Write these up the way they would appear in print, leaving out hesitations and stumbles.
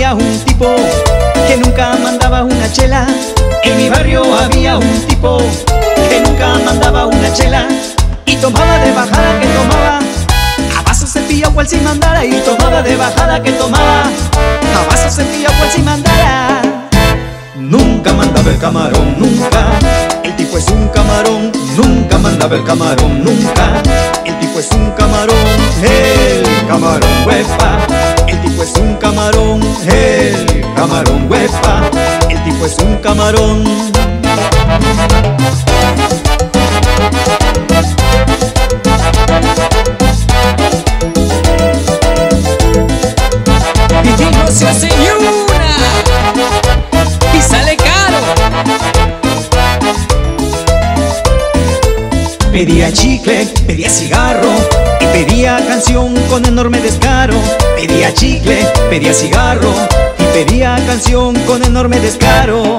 había un tipo que nunca mandaba una chela. En mi barrio había un tipo que nunca mandaba una chela. Y tomaba de bajada que tomaba, a vaso cepilla cual si mandara. Y tomaba de bajada que tomaba, a vaso cepilla cual si mandara. Nunca mandaba el camarón, nunca. El tipo es un camarón. Nunca mandaba el camarón, nunca. El tipo es un camarón, el camarón huepa. El tipo es un camarón, el camarón huepa. El tipo es un camarón. Y no se hace ni una, y sale caro. Pedía chicle, pedía cigarro y pedía canción con enorme descaro. Pedía chicle, pedía cigarro y pedía canción con enorme descaro.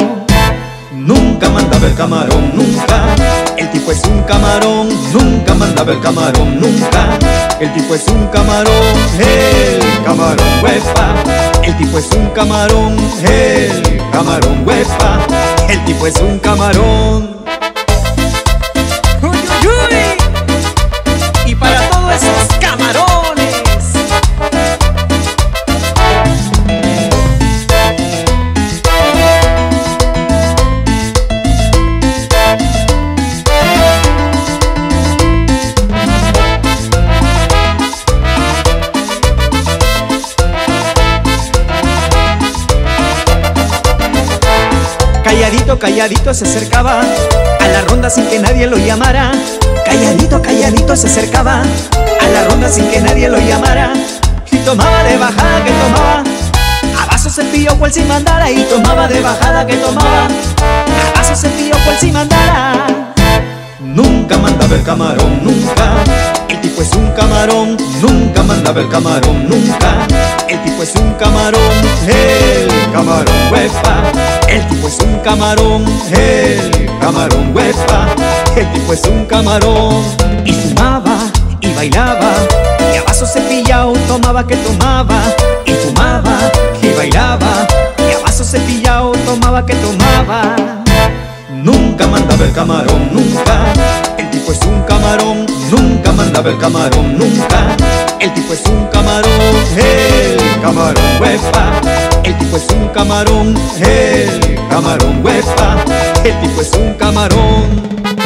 Nunca mandaba el camarón, nunca. El tipo es un camarón. Nunca mandaba el camarón, nunca. El tipo es un camarón, el camarón huepa. El tipo es un camarón, el camarón huepa. El tipo es un camarón. ¡Uy, uy, uy! Y para todos esos camarones. Calladito, calladito se acercaba a la ronda sin que nadie lo llamara. Calladito, calladito se acercaba a la ronda sin que nadie lo llamara. Y tomaba de bajada que tomaba, a vaso cepillo cual si mandara. Y tomaba de bajada que tomaba, a vaso cepillo cual si mandara. Nunca mandaba el camarón, nunca. El tipo es un camarón. Nunca mandaba el camarón, nunca. El tipo es un camarón, el camarón huepa. El tipo es un camarón, el camarón huepa. El tipo es un camarón. Y fumaba y bailaba, y a vaso cepillado tomaba que tomaba. Y fumaba y bailaba, y a vaso cepillado tomaba que tomaba. Nunca mandaba el camarón, nunca. El tipo es un camarón. Nunca mandaba el camarón, nunca. El tipo es un camarón, el camarón huepa. El tipo es un camarón, el camarón huepa. El tipo es un camarón.